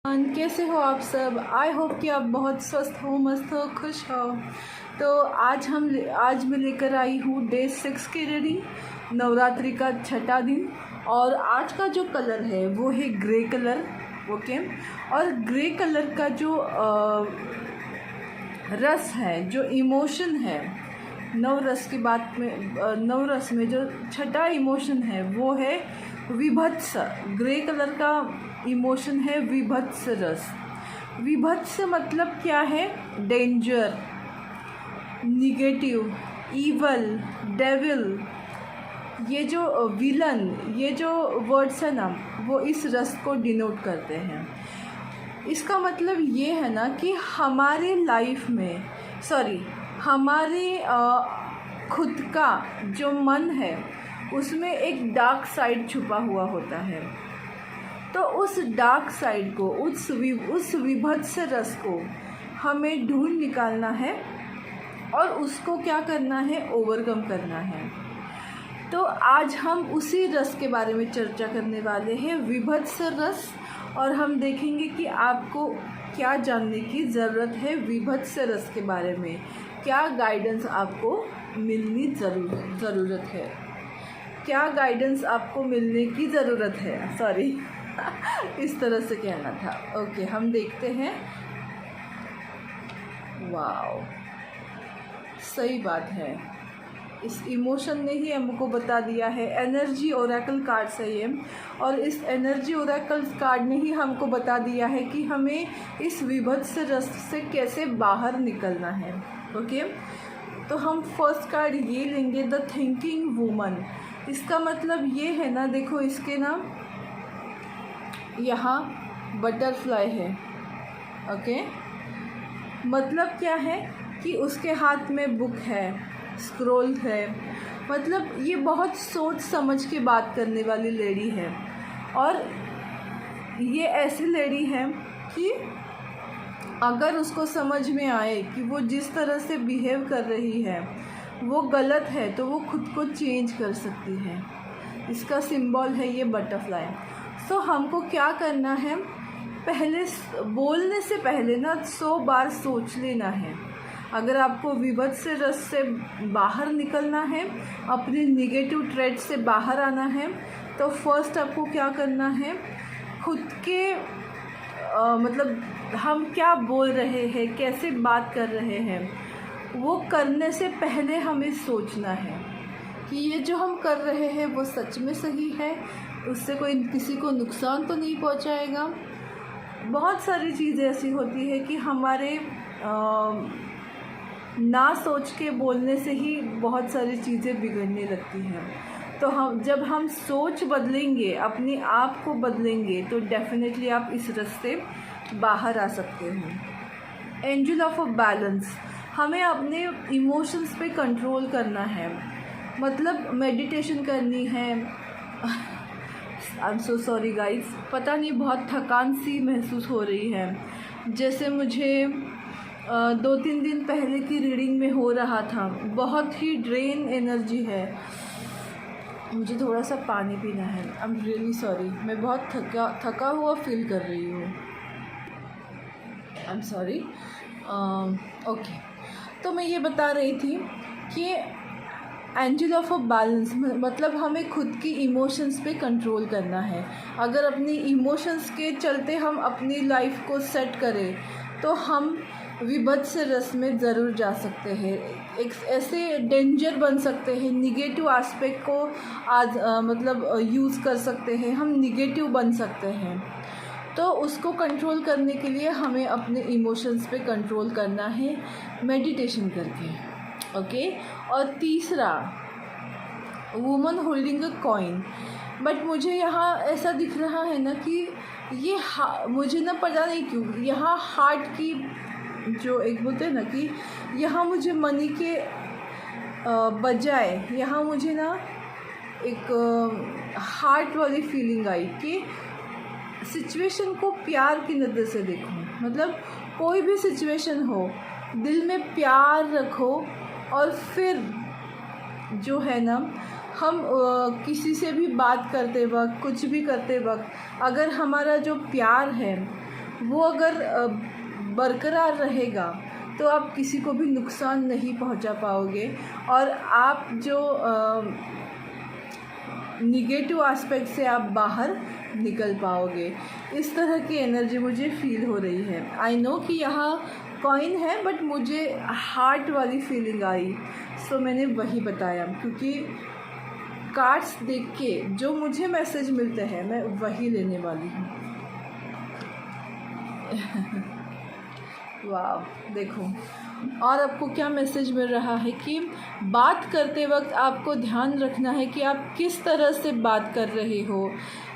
कैसे हो आप सब। आई होप कि आप बहुत स्वस्थ हो, मस्त हो, खुश हो। तो आज मैं लेकर आई हूँ डे 6 की रीडिंग, नवरात्रि का छठा दिन। और आज का जो कलर है वो है ग्रे कलर। ओके। और ग्रे कलर का जो रस है, जो इमोशन है, नवरस की बात में, नवरस में जो छठा इमोशन है वो है विभत्स। ग्रे कलर का इमोशन है विभत्स रस। विभत्स मतलब क्या है? Danger, negative, evil, devil. ये जो विलन, ये जो वर्ड्स है ना, वो इस रस को डिनोट करते हैं। इसका मतलब ये है ना कि हमारे लाइफ में, हमारे खुद का जो मन है उसमें एक डार्क साइड छुपा हुआ होता है। तो उस डार्क साइड को, उस विभत्स रस को हमें ढूंढ निकालना है और उसको क्या करना है? ओवरकम करना है। तो आज हम उसी रस के बारे में चर्चा करने वाले हैं, विभत्स रस। और हम देखेंगे कि आपको क्या जानने की ज़रूरत है विभत्स रस के बारे में, क्या गाइडेंस आपको मिलनी ज़रूरत है, क्या गाइडेंस आपको मिलने की ज़रूरत है। सॉरी इस तरह से कहना था। ओके, हम देखते हैं। वाओ, सही बात है, इस इमोशन ने ही हमको बता दिया है। एनर्जी ओरेकल कार्ड से ये, और इस एनर्जी ओरेकल कार्ड ने ही हमको बता दिया है कि हमें इस विभत्स रस से कैसे बाहर निकलना है। ओके, तो हम फर्स्ट कार्ड ये लेंगे, द थिंकिंग वूमन। इसका मतलब ये है ना, देखो इसके ना यहाँ बटरफ्लाई है। ओके, मतलब क्या है कि उसके हाथ में बुक है, स्क्रोल है। मतलब ये बहुत सोच समझ के बात करने वाली लेडी है। और ये ऐसी लेडी है कि अगर उसको समझ में आए कि वो जिस तरह से बिहेव कर रही है वो गलत है, तो वो खुद को चेंज कर सकती है। इसका सिंबल है ये बटरफ्लाई। सो हमको क्या करना है? पहले बोलने से पहले ना 100 बार सोच लेना है। अगर आपको विभत्स रस से बाहर निकलना है, अपने निगेटिव ट्रेड से बाहर आना है, तो फर्स्ट आपको क्या करना है? खुद के मतलब हम क्या बोल रहे हैं, कैसे बात कर रहे हैं, वो करने से पहले हमें सोचना है कि ये जो हम कर रहे हैं वो सच में सही है, उससे कोई किसी को नुकसान तो नहीं पहुंचाएगा। बहुत सारी चीज़ें ऐसी होती है कि हमारे ना सोच के बोलने से ही बहुत सारी चीज़ें बिगड़ने लगती हैं। तो जब हम सोच बदलेंगे, अपने आप को बदलेंगे, तो डेफिनेटली आप इस रास्ते बाहर आ सकते हैं। एंजल ऑफ अ बैलेंस, हमें अपने इमोशंस पे कंट्रोल करना है, मतलब मेडिटेशन करनी है। I am so sorry guys, पता नहीं बहुत थकान सी महसूस हो रही है, जैसे मुझे 2-3 दिन पहले की रीडिंग में हो रहा था। बहुत ही ड्रेन एनर्जी है। मुझे थोड़ा सा पानी पीना है। आई एम रियली सॉरी, मैं बहुत थका हुआ फील कर रही हूँ। I am sorry. ओके, तो मैं ये बता रही थी कि एंजल ऑफ अ बैलेंस मतलब हमें खुद की इमोशंस पे कंट्रोल करना है। अगर अपनी इमोशंस के चलते हम अपनी लाइफ को सेट करें तो हम विभत्स रस में ज़रूर जा सकते हैं। एक ऐसे डेंजर बन सकते हैं, निगेटिव एस्पेक्ट को मतलब यूज़ कर सकते हैं, हम निगेटिव बन सकते हैं। तो उसको कंट्रोल करने के लिए हमें अपने इमोशंस पे कंट्रोल करना है मेडिटेशन करके। ओके। और तीसरा, woman holding a coin. But मुझे यहाँ ऐसा दिख रहा है ना कि ये मुझे ना पता नहीं क्यों यहाँ हार्ट की जो एक बोलते हैं ना कि यहाँ मुझे मनी के बजाय यहाँ मुझे ना एक हार्ट वाली फीलिंग आई कि सिचुएशन को प्यार की नज़र से देखो। मतलब कोई भी सिचुएशन हो, दिल में प्यार रखो, और फिर जो है ना, हम किसी से भी बात करते वक्त, कुछ भी करते वक्त, अगर हमारा जो प्यार है वो अगर बरकरार रहेगा तो आप किसी को भी नुकसान नहीं पहुंचा पाओगे, और आप जो निगेटिव एस्पेक्ट से आप बाहर निकल पाओगे। इस तरह की एनर्जी मुझे फील हो रही है। आई नो कि यहाँ कॉइन है, बट मुझे हार्ट वाली फीलिंग आई, सो मैंने वही बताया, क्योंकि कार्ड्स देख के जो मुझे मैसेज मिलते हैं मैं वही लेने वाली हूँ। वाह, देखो, और आपको क्या मैसेज मिल रहा है कि बात करते वक्त आपको ध्यान रखना है कि आप किस तरह से बात कर रहे हो,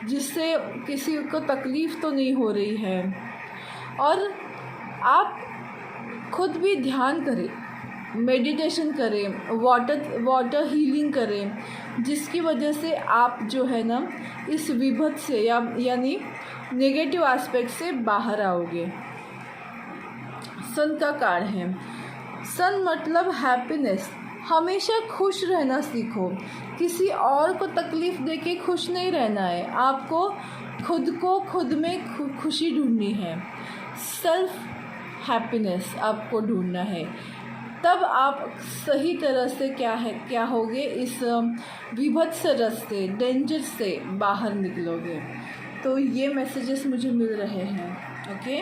जिससे किसी को तकलीफ़ तो नहीं हो रही है। और आप खुद भी ध्यान करें, मेडिटेशन करें, वाटर हीलिंग करें, जिसकी वजह से आप जो है ना इस विभत से यानी नेगेटिव एस्पेक्ट से बाहर आओगे। सन का कार्ड है। सन मतलब हैप्पीनेस। हमेशा खुश रहना सीखो, किसी और को तकलीफ़ देके खुश नहीं रहना है, आपको खुद में खुशी ढूंढनी है, सेल्फ हैप्पीनेस आपको ढूंढना है। तब आप सही तरह से क्या होगे, इस विभत्स रास्ते, डेंजर से बाहर निकलोगे। तो ये मैसेजेस मुझे मिल रहे हैं। ओके,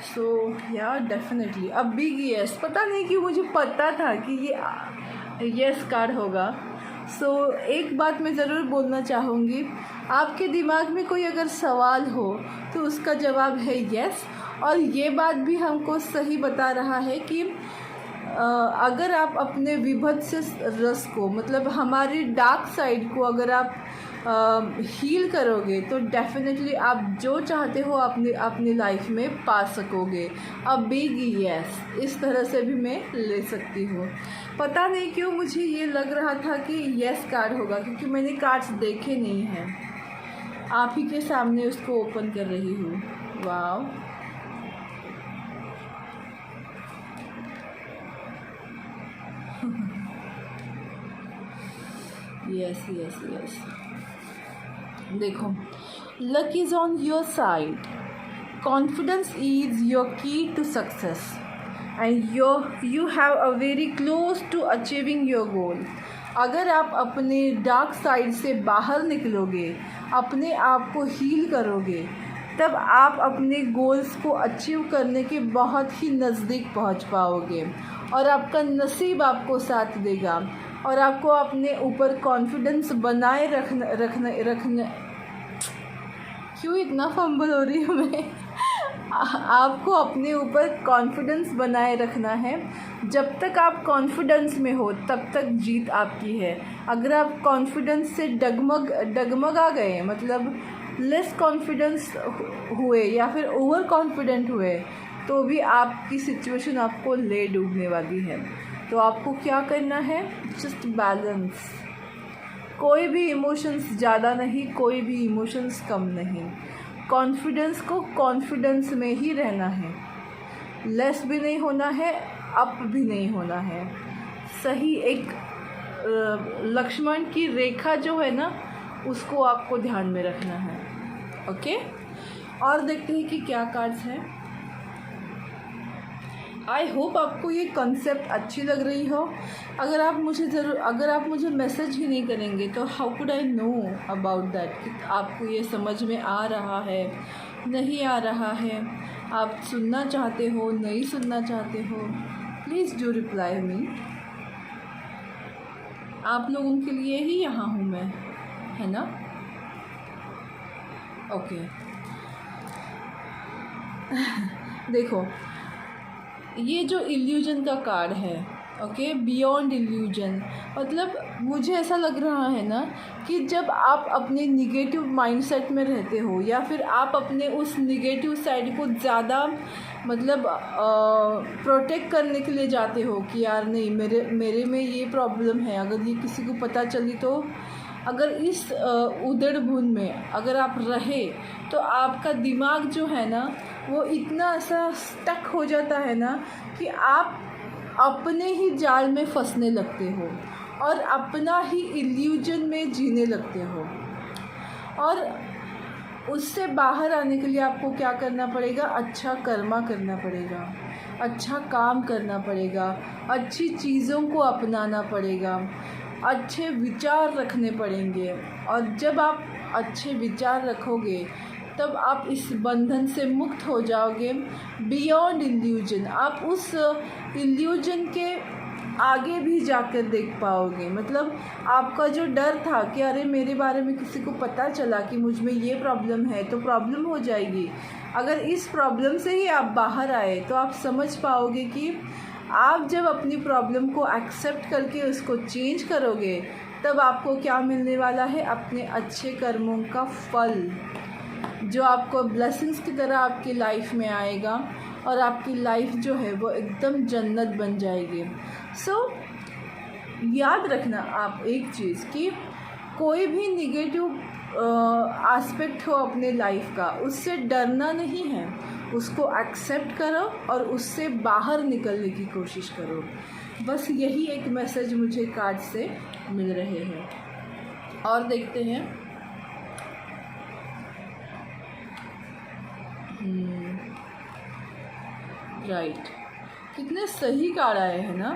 सो यार डेफिनेटली अब बिग यस, पता नहीं क्यों मुझे पता था कि ये यस कार्ड होगा। सो एक बात मैं ज़रूर बोलना चाहूँगी, आपके दिमाग में कोई अगर सवाल हो तो उसका जवाब है यस। और ये बात भी हमको सही बता रहा है कि अगर आप अपने विभत्स रस को, मतलब हमारी डार्क साइड को अगर आप हील करोगे तो डेफिनेटली आप जो चाहते हो अपनी लाइफ में पा सकोगे। अब बिग यस इस तरह से भी मैं ले सकती हूँ। पता नहीं क्यों मुझे ये लग रहा था कि यस कार्ड होगा, क्योंकि मैंने कार्ड्स देखे नहीं हैं, आप ही के सामने उसको ओपन कर रही हूँ। Wow, yes yes yes. देखो, luck is on your side, confidence is your key to success, and you have a very close to achieving your goal. अगर आप अपने डार्क साइड से बाहर निकलोगे, अपने आप को हील करोगे, तब आप अपने गोल्स को अचीव करने के बहुत ही नज़दीक पहुंच पाओगे, और आपका नसीब आपको साथ देगा, और आपको अपने ऊपर कॉन्फिडेंस बनाए रखना क्यों इतना फंबल हो रही हूँ मैं आपको अपने ऊपर कॉन्फिडेंस बनाए रखना है। जब तक आप कॉन्फिडेंस में हो तब तक जीत आपकी है। अगर आप कॉन्फिडेंस से डगमगा गए, मतलब लेस कॉन्फिडेंस हुए या फिर ओवर कॉन्फिडेंट हुए, तो भी आपकी सिचुएशन आपको ले डूबने वाली है। तो आपको क्या करना है, जस्ट बैलेंस। कोई भी इमोशंस ज़्यादा नहीं, कोई भी इमोशंस कम नहीं। कॉन्फिडेंस को कॉन्फिडेंस में ही रहना है, लेस भी नहीं होना है, अप भी नहीं होना है। सही एक लक्ष्मण की रेखा जो है ना, उसको आपको ध्यान में रखना है। ओके, और देखते हैं कि क्या कार्ड्स हैं। आई होप आपको ये कॉन्सेप्ट अच्छी लग रही हो। अगर आप मुझे मैसेज ही नहीं करेंगे तो how could I know about that कि आपको ये समझ में आ रहा है, नहीं आ रहा है, आप सुनना चाहते हो, नहीं सुनना चाहते हो। Please do reply me. आप लोगों के लिए ही यहाँ हूँ मैं, है ना। ओके देखो, ये जो इल्यूजन का कार्ड है, ओके, बियॉन्ड इल्यूजन, मतलब मुझे ऐसा लग रहा है ना कि जब आप अपने निगेटिव माइंडसेट में रहते हो, या फिर आप अपने उस निगेटिव साइड को ज़्यादा मतलब प्रोटेक्ट करने के लिए जाते हो कि यार नहीं, मेरे में ये प्रॉब्लम है, अगर ये किसी को पता चली तो, अगर इस उधड़ बुन में अगर आप रहे तो आपका दिमाग जो है ना वो इतना ऐसा स्टक हो जाता है ना कि आप अपने ही जाल में फंसने लगते हो और अपना ही इल्यूजन में जीने लगते हो। और उससे बाहर आने के लिए आपको क्या करना पड़ेगा? अच्छा कर्मा करना पड़ेगा, अच्छा काम करना पड़ेगा, अच्छी चीज़ों को अपनाना पड़ेगा, अच्छे विचार रखने पड़ेंगे। और जब आप अच्छे विचार रखोगे तब आप इस बंधन से मुक्त हो जाओगे। बियॉन्ड इल्यूजन, आप उस इल्यूजन के आगे भी जाकर देख पाओगे। मतलब आपका जो डर था कि अरे मेरे बारे में किसी को पता चला कि मुझ में ये प्रॉब्लम है तो प्रॉब्लम हो जाएगी, अगर इस प्रॉब्लम से ही आप बाहर आए तो आप समझ पाओगे कि आप जब अपनी प्रॉब्लम को एक्सेप्ट करके उसको चेंज करोगे तब आपको क्या मिलने वाला है? अपने अच्छे कर्मों का फल, जो आपको ब्लेसिंग्स की तरह आपकी लाइफ में आएगा और आपकी लाइफ जो है वो एकदम जन्नत बन जाएगी। याद रखना आप एक चीज़ कि कोई भी निगेटिव एस्पेक्ट हो अपने लाइफ का, उससे डरना नहीं है, उसको एक्सेप्ट करो और उससे बाहर निकलने की कोशिश करो। बस यही एक मैसेज मुझे कार्ड से मिल रहे हैं। और देखते हैं। राइट, कितने सही कार्ड आए हैं ना।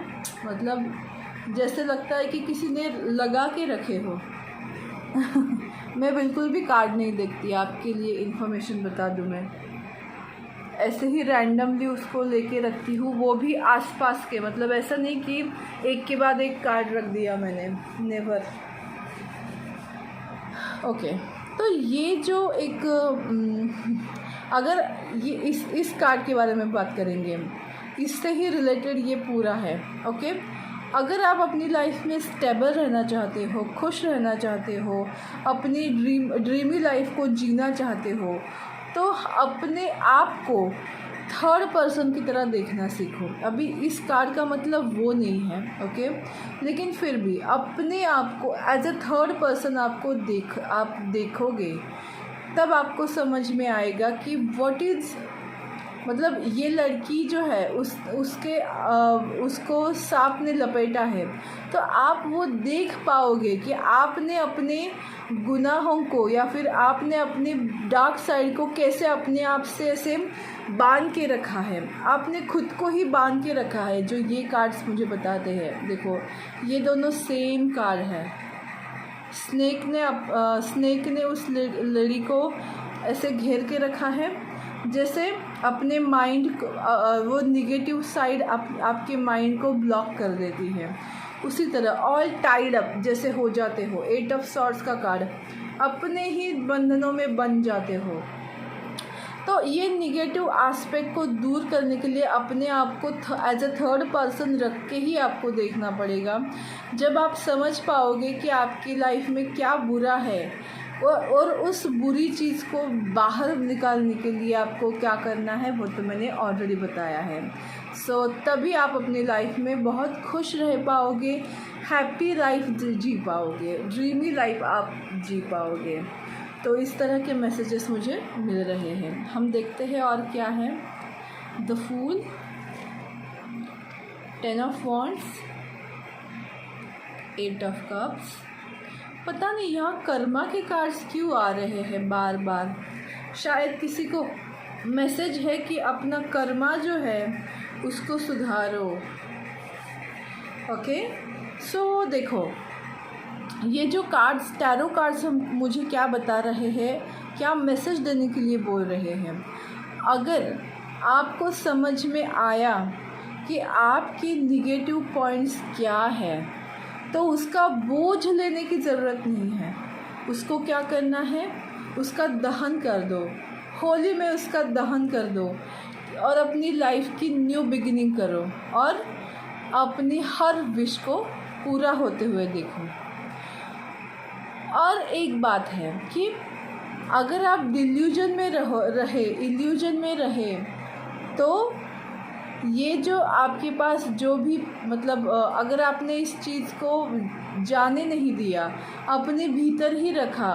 मतलब जैसे लगता है कि किसी ने लगा के रखे हो। मैं बिल्कुल भी कार्ड नहीं देखती, आपके लिए इन्फॉर्मेशन बता दूं। मैं ऐसे ही रैंडमली उसको लेके रखती हूँ, वो भी आसपास के। मतलब ऐसा नहीं कि एक के बाद एक कार्ड रख दिया मैंने, नेवर। ओके, तो ये जो एक अगर ये इस कार्ड के बारे में बात करेंगे, इससे ही रिलेटेड ये पूरा है। ओके, अगर आप अपनी लाइफ में स्टेबल रहना चाहते हो, खुश रहना चाहते हो, अपनी ड्रीमी लाइफ को जीना चाहते हो, तो अपने आप को थर्ड पर्सन की तरह देखना सीखो। अभी इस कार्ड का मतलब वो नहीं है, ओके, लेकिन फिर भी अपने आप को एज अ थर्ड पर्सन आप देखोगे तब आपको समझ में आएगा कि व्हाट इज़, मतलब ये लड़की जो है उसको सांप ने लपेटा है, तो आप वो देख पाओगे कि आपने अपने गुनाहों को या फिर आपने अपने डार्क साइड को कैसे अपने आप से ऐसे बांध के रखा है, आपने खुद को ही बांध के रखा है, जो ये कार्ड्स मुझे बताते हैं। देखो, ये दोनों सेम कार्ड है। स्नेक ने उस लड़ी को ऐसे घेर के रखा है, जैसे अपने माइंड को वो निगेटिव साइड आपके माइंड को ब्लॉक कर देती है। उसी तरह ऑल टाइड अप जैसे हो जाते हो, 8 ऑफ सॉर्ड्स का कार्ड, अपने ही बंधनों में बन जाते हो। तो ये निगेटिव एस्पेक्ट को दूर करने के लिए अपने आप को एज अ थर्ड पर्सन रख के ही आपको देखना पड़ेगा। जब आप समझ पाओगे कि आपकी लाइफ में क्या बुरा है और उस बुरी चीज़ को बाहर निकालने के लिए आपको क्या करना है, वो तो मैंने ऑलरेडी बताया है। तभी आप अपनी लाइफ में बहुत खुश रह पाओगे, हैप्पी लाइफ जी पाओगे, ड्रीमी लाइफ आप जी पाओगे। तो इस तरह के मैसेजेस मुझे मिल रहे हैं। हम देखते हैं और क्या है। The Fool, 10 of Wands, 8 of Cups. पता नहीं यहाँ कर्मा के कार्ड्स क्यों आ रहे हैं बार बार। शायद किसी को मैसेज है कि अपना कर्मा जो है उसको सुधारो। ओके, देखो ये जो कार्ड्स, टैरो कार्ड्स हम मुझे क्या बता रहे हैं, क्या मैसेज देने के लिए बोल रहे हैं। अगर आपको समझ में आया कि आपकी निगेटिव पॉइंट्स क्या है, तो उसका बोझ लेने की ज़रूरत नहीं है। उसको क्या करना है, उसका दहन कर दो, होली में उसका दहन कर दो और अपनी लाइफ की न्यू बिगिनिंग करो और अपनी हर विश को पूरा होते हुए देखो। और एक बात है कि अगर आप इल्यूजन में रहे तो ये जो आपके पास जो भी, मतलब अगर आपने इस चीज़ को जाने नहीं दिया, अपने भीतर ही रखा,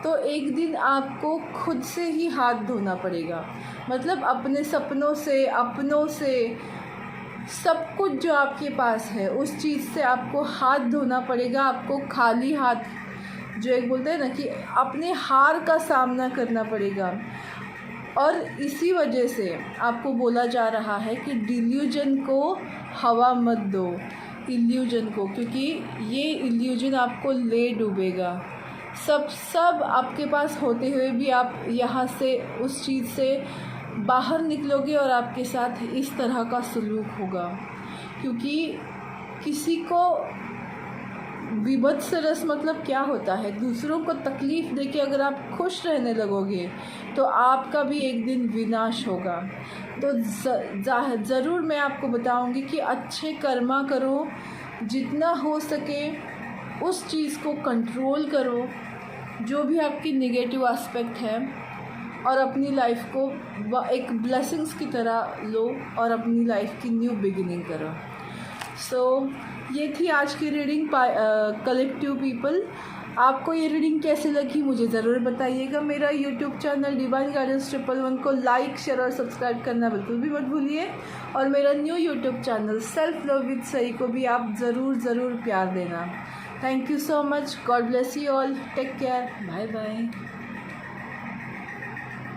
तो एक दिन आपको खुद से ही हाथ धोना पड़ेगा। मतलब अपने सपनों से, अपनों से, सब कुछ जो आपके पास है उस चीज़ से आपको हाथ धोना पड़ेगा। आपको खाली हाथ जो एक बोलते हैं ना कि अपने हार का सामना करना पड़ेगा। और इसी वजह से आपको बोला जा रहा है कि डिल्यूजन को हवा मत दो, इल्यूजन को, क्योंकि ये इल्यूजन आपको ले डूबेगा। सब आपके पास होते हुए भी आप यहाँ से उस चीज़ से बाहर निकलोगे और आपके साथ इस तरह का सलूक होगा। क्योंकि किसी को विभत्स रस मतलब क्या होता है, दूसरों को तकलीफ़ देके अगर आप खुश रहने लगोगे तो आपका भी एक दिन विनाश होगा। तो ज़रूर मैं आपको बताऊंगी कि अच्छे कर्मा करो, जितना हो सके उस चीज़ को कंट्रोल करो जो भी आपकी नेगेटिव एस्पेक्ट है, और अपनी लाइफ को एक ब्लेसिंग्स की तरह लो और अपनी लाइफ की न्यू बिगिनिंग करो। ये थी आज की रीडिंग कलेक्टिव पीपल। आपको ये रीडिंग कैसी लगी मुझे ज़रूर बताइएगा। मेरा यूट्यूब चैनल डिवाइन गाइडेंस 111 को लाइक, शेयर और सब्सक्राइब करना बिल्कुल भी मत भूलिए। और मेरा new YouTube channel self love with Sai को भी आप ज़रूर प्यार देना। Thank you so much. God bless you all. Take care. Bye bye.